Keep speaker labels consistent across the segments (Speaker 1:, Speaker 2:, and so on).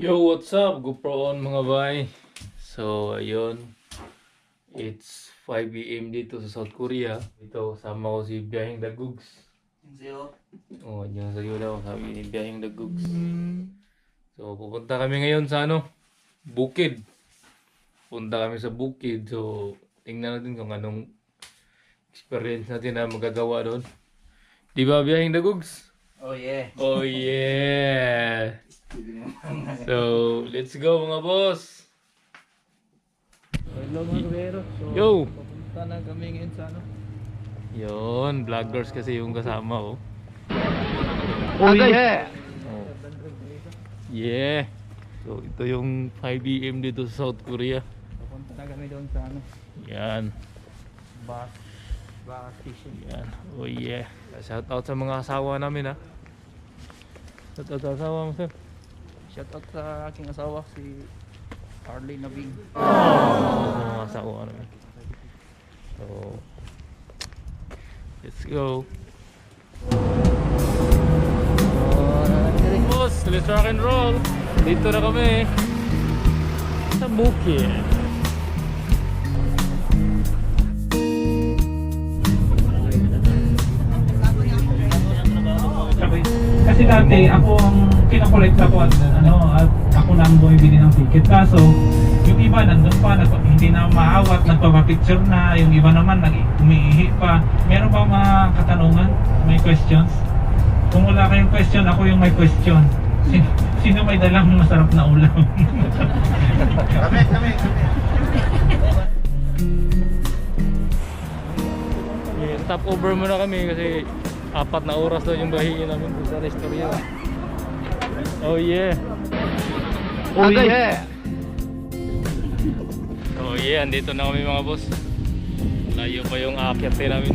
Speaker 1: Yo, what's up? GoPro on mga bay. So, ayun. It's 5 AM dito sa South Korea. Ito, kasama ko si Biyaheng Dagugs.
Speaker 2: Sa'yo?
Speaker 1: Oh, yan sa'yo daw. Sabi ni Biyaheng Dagugs. So, pupunta kami ngayon sa Bukid. Punta kami sa Bukid. So, tingnan natin kung anong experience natin na magagawa doon. Di ba, Biyaheng Dagugs?
Speaker 2: Oh yeah.
Speaker 1: Oh, yeah! So, let's go mga boss!
Speaker 2: Hello mga kabero. So,
Speaker 1: Yo!
Speaker 2: papunta na kami ngayon sa
Speaker 1: Yun, vloggers kasi yung kasama oh.
Speaker 2: Oh yeah!
Speaker 1: Oh. Yeah! So ito yung 5 AM dito sa South Korea.
Speaker 2: Papunta na kami doon sa
Speaker 1: Yan.
Speaker 2: bus station.
Speaker 1: Yan. Oh yeah. Shout out sa mga asawa namin ha. Shout out sa asawa mo sir.
Speaker 2: Shoutout sa aking asawa, si Arlene Nabing.
Speaker 1: Sa mga asawa namin. So let's go. Boss, let's rock and roll. Dito na kami sa Bukid.
Speaker 3: Kasi dati ako ang kinakolekt ako at ako na ang bumibili ng ticket. Kaso yung iba nandun pa, hindi na maawat, nagpapapicture na. Yung iba naman umiihi pa. Meron ba mga katanungan? May questions? Kung wala kayong question, ako yung may question. Sino may dalang masarap na ulam? Kami.
Speaker 1: Yeah, stop over muna kami kasi 4 na oras daw yung bahiin namin sa restaurant. Oh yeah.
Speaker 2: Oh yeah!
Speaker 1: Oh yeah, andito na kami mga boss. Layo pa yung aakyat namin.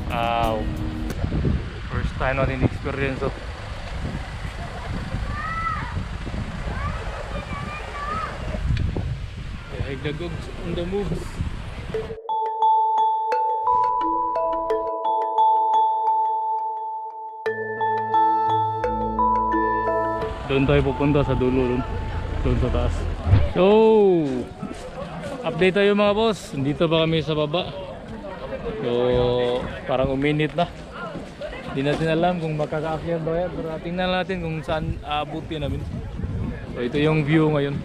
Speaker 1: Wow. First time natin experience oh. Biyaheng Dagugs on the moves. Doon tayo pupunta sa dulo doon sa taas. So, update tayo mga boss. Dito pa kami sa baba. So, parang uminit na. Hindi natin alam kung makakaakyat ba yan. Pero tingnan natin kung saan aabutin namin. So, ito yung view ngayon.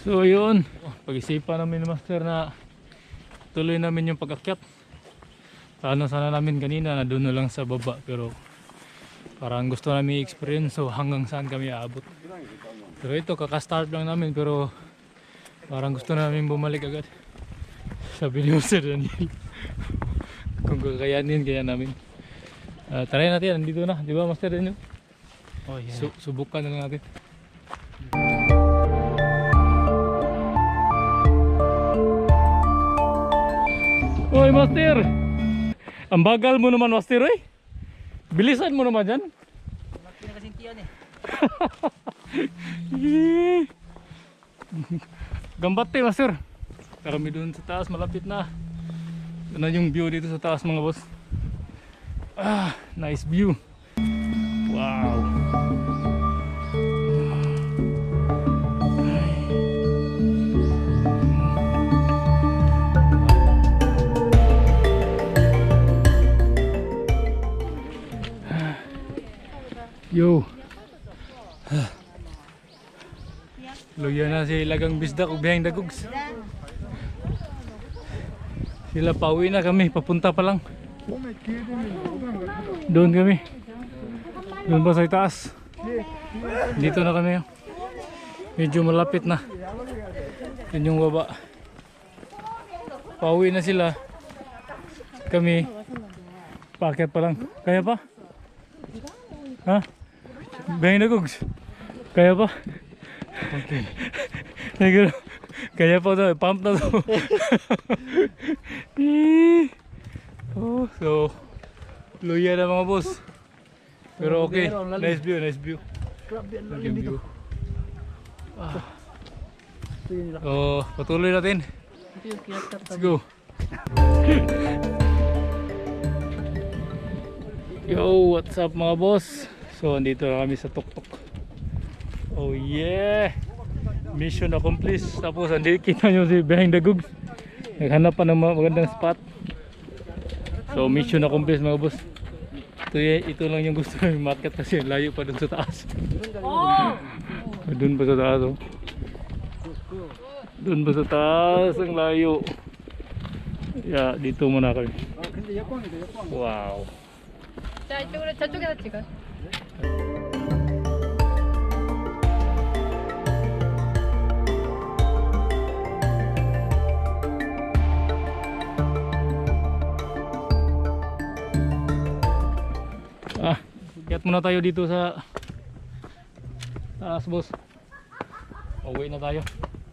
Speaker 1: So yun, pag-isipan namin ni Master na tuloy namin yung pag-akyat. Sana namin kanina na doon na lang sa baba, pero parang gusto namin i-experience, so hanggang saan kami aabot. Pero ito, kaka-start lang namin, pero parang gusto namin bumalik agad. Sabi ni Master Daniel kung kakayanin kaya namin. Try natin, nandito na, di ba Master Daniel?
Speaker 2: Oh yeah.
Speaker 1: Subukan na lang natin. Oy Master, ang bagal mo naman Master eh. Bilisan mo naman dyan.
Speaker 2: Pinakasintiyan eh.
Speaker 1: Gambate Master. Kami doon sa taas, malapit na. Ano yung view dito sa taas mga boss. Nice view. Wow. Yo. Luya na si Lagang Bisdak ug Biyaheng Dagugs. Sila pauwi na kami, papunta pa lang. Doon kami. Doon pa sa itaas. Dito na kami. Medyo malapit na. Yun yung baba. Pauwi na sila. Kami. Paakyat pa lang. Kaya pa? Ha? Biyaheng Dagugs. Kaya pa?
Speaker 2: Okay.
Speaker 1: Siguro, kaya po to, pump na to. Oh, so, luya na mga boss. Pero okay, nice view, nice view.
Speaker 2: Grabe ang
Speaker 1: Nice
Speaker 2: lalim dito.
Speaker 1: view.
Speaker 2: Ito yun nila.
Speaker 1: So, patuloy natin.
Speaker 2: Ito yung kiyat-kat
Speaker 1: Let's go. Yo, what's up mga boss? So, andito na kami sa Tuktok. Oh yeah! Mission accomplished. Tapos, andito kita nyo si Behind the Googs. Naghanap pa ng mga magandang spot. So, mission accomplished mga boss. Ito lang yung gusto namin market kasi layo pa dun sa taas. Dun pa sa taas oh. Dun pa sa taas ang layo. Yeah, dito muna kami. Wow.
Speaker 4: 자 이쪽으로 저쪽에서 찍어.
Speaker 1: Kiyat muna tayo dito sa taas boss. Uwi na tayo.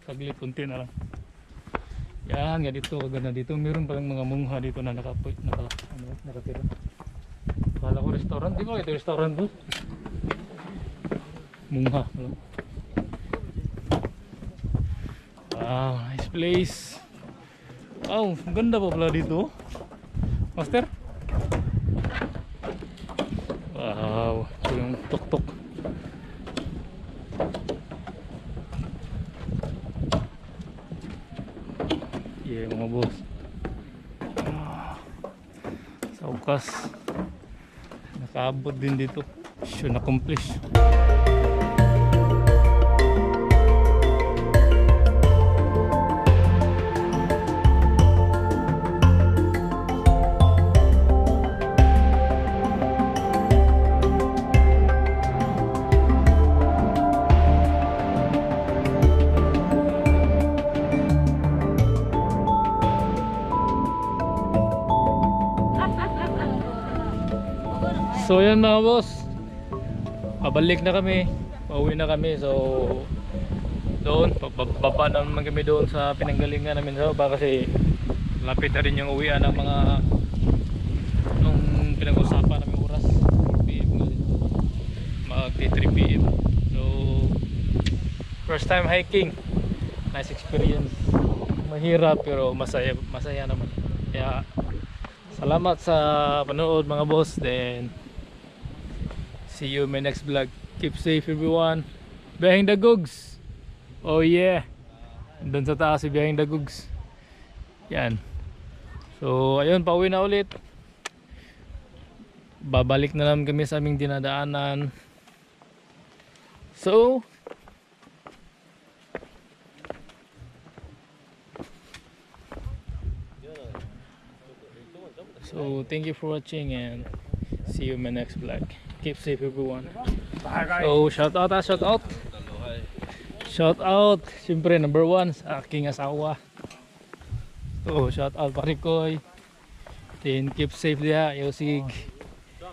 Speaker 1: Saglit, kunti na lang. Yan, nga dito, kaganda dito. Meron palang mga mungha dito na nakatira. Kala ko restaurant, di ba ito restaurant boss? Mungha. Ano? Wow, nice place. Wow, ang ganda pa pala dito. Master? Wow, ito yung tuktok. Yeah mga boss. Sa ukas nakaabot din dito. Mission accomplished. So yan mga boss, pabalik na kami, pauwi na kami. So doon, baba naman kami doon sa pinanggalingan namin sa baba kasi lapit na rin yung uwian ng mga nung pinag-usapan namin oras 3 PM mag 3 PM. So first time hiking, nice experience, mahirap pero masaya naman. Kaya salamat sa panood mga boss, then see you in my next vlog. Keep safe everyone. Behind the Googs. Oh yeah. Doon sa taas si Behind the Googs. Yan. So ayun, pauwi na ulit. Babalik na naman kami sa aming dinadaanan. So thank you for watching and see you in my next vlog. Keep safe everyone. So shout out. Shout out siyempre number 1 sa aking asawa. So shout out Parikoy. Then keep safe dia, Yosig.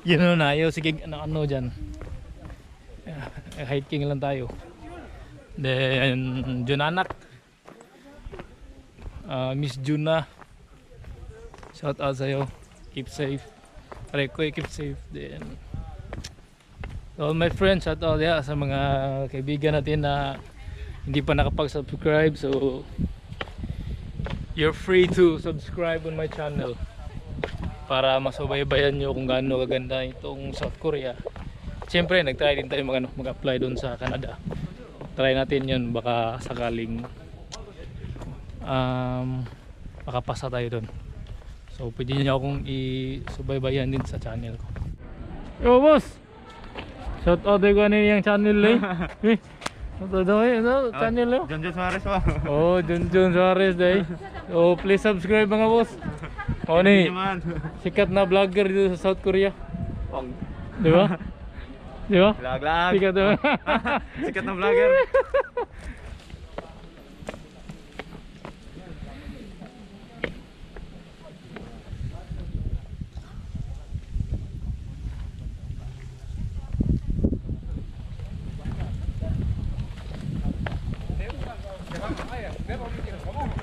Speaker 1: You know na, Yosig ano dyan. Hiking lang tayo. Then Junanak. Miss Juna. Shout out sa'yo. Keep safe. Parikoy, keep safe. Then all my friends, shout out sa mga kaibigan natin na hindi pa nakapag-subscribe. So you're free to subscribe on my channel para masubaybayan nyo kung gaano kaganda itong South Korea. Siyempre nagtry din tayo mag-apply doon sa Canada. Try natin yun, baka sakaling makapasa tayo doon. So pwede nyo akong isubaybayan din sa channel ko. Yo boss! Shout out ko ano yung channel eh. Ito daw eh, channel eh.
Speaker 2: John Suarez ba?
Speaker 1: Oh, John Suarez day. So please subscribe mga boss. O ni, sikat na vlogger dito sa South Korea. Di ba? Di ba?
Speaker 2: Lag-lag.
Speaker 1: Sikat na.
Speaker 2: Sikat na vlogger.
Speaker 5: 내가 어디 있어?